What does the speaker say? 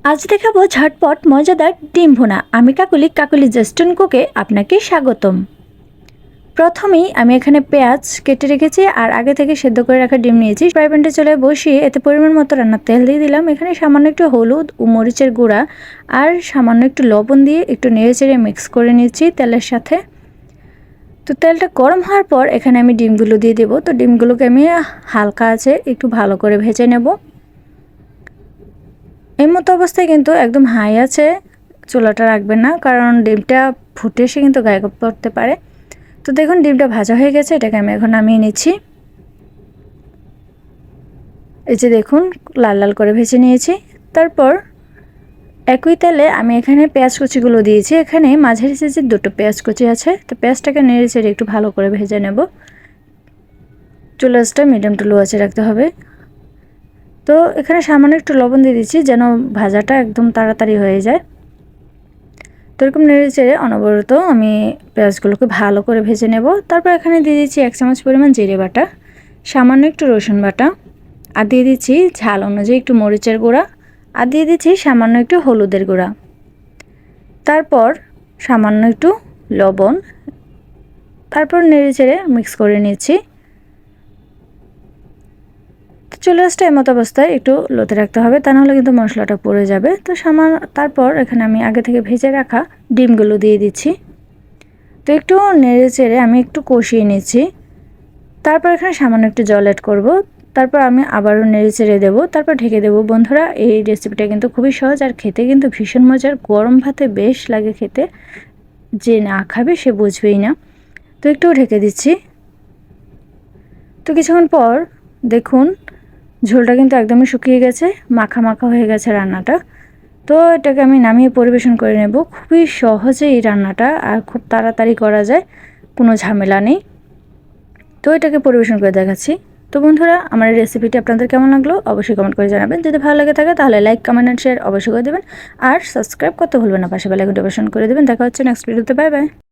আজ দেখাবো ঝটপট মজাদার ডিম ভুনা। আমি কাকুলি জাস্টিন কুকে আপনাকে স্বাগতম। প্রথমেই আমি এখানে পেঁয়াজ কেটে রেখেছি আর আগে থেকে সেদ্ধ করে রাখা ডিম নিয়েছি। ফ্রাই প্যানটা চলে বসিয়ে এতে পরিমাণ মতো রান্নার তেল দিয়ে দিলাম। এখানে সামান্য একটু হলুদ ও মরিচের গুঁড়া আর সামান্য একটু লবণ দিয়ে একটু নেড়েচেড়ে মিক্স করে নিচ্ছি তেলের সাথে। তো তেলটা গরম হওয়ার পর এখানে আমি ডিমগুলো দিয়ে দেবো। তো ডিমগুলোকে আমি হালকা আছে একটু ভালো করে ভেজে নেব। এই মতো অবস্থায় কিন্তু একদম হাই আছে চুলাটা রাখবেন না, কারণ ডিমটা ফুটে এসে কিন্তু গায়ে পড়তে পারে। তো দেখুন ডিমটা ভাজা হয়ে গেছে, এটাকে আমি এখন নামিয়ে নিচ্ছি। এই যে দেখুন লাল লাল করে ভেজে নিয়েছি। তারপর একই তেলে আমি এখানে পেঁয়াজ কুচিগুলো দিয়েছি। এখানে মাঝারি সাইজের দুটো পেঁয়াজ কুচি আছে। তো পেঁয়াজটাকে নেড়ে চেড়ে একটু ভালো করে ভেজে নেব। চুলাটা মিডিয়াম টু লো আঁচে রাখতে হবে। তো এখানে সামান্য একটু লবণ দিয়ে দিচ্ছি যেন ভাজাটা একদম তাড়াতাড়ি হয়ে যায়। তো এরকম নেড়ে চেড়ে অনবরত আমি পেঁয়াজগুলোকে ভালো করে ভেজে নেব। তারপর এখানে দিয়ে দিচ্ছি 1 চামচ পরিমাণ জিরে বাটা, সামান্য একটু রসুন বাটা, আর দিয়ে দিচ্ছি ঝাল অনুযায়ী একটু মরিচের গুঁড়া, আর দিয়ে দিচ্ছি সামান্য একটু হলুদের গুঁড়া, তারপর সামান্য একটু লবণ। তারপর নেড়ে চেড়ে মিক্স করে নিচ্ছি। চুলা আঁচটা এমতো অবস্থায় একটু লোতে রাখতে হবে, তা নাহলে কিন্তু মশলাটা পুড়ে যাবে। তো তারপর এখানে আমি আগে থেকে ভেজে রাখা ডিমগুলো দিয়ে দিচ্ছি। তো একটু নেড়ে চেড়ে আমি একটু কষিয়ে নিচ্ছি। তারপর এখানে সামান্য একটু জল অ্যাড করব। তারপর আমি আবারও নেড়ে চেড়ে দেবো, তারপর ঢেকে দেবো। বন্ধুরা, এই রেসিপিটা কিন্তু খুবই সহজ আর খেতে কিন্তু ভীষণ মজার। গরম ভাতে বেশ লাগে খেতে, যে না খাবে সে বুঝবেই না। তো একটু ঢেকে দিচ্ছি। তো কিছুক্ষণ পর দেখুন ঝোলটা কিন্তু একদমই শুকিয়ে গেছে, মাখা মাখা হয়ে গেছে রান্নাটা। তো এটাকে আমি নামিয়ে পরিবেশন করে নেব। খুবই সহজে এই রান্নাটা আর খুব তাড়াতাড়ি করা যায়, কোনো ঝামেলা নেই। তো এটাকে পরিবেশন করে দেখাচ্ছি। তো বন্ধুরা, আমার এই রেসিপিটি আপনাদের কেমন লাগলো অবশ্যই কমেন্ট করে জানাবেন। যদি ভালো লাগে থাকে তাহলে লাইক, কমেন্ট এন্ড শেয়ার অবশ্যই করে দেবেন। আর সাবস্ক্রাইব করতে ভুলবেন না, পাশে বেল আইকনটি অবশ্যই করে দেবেন। দেখা হচ্ছে নেক্সট ভিডিওতে। Bye bye.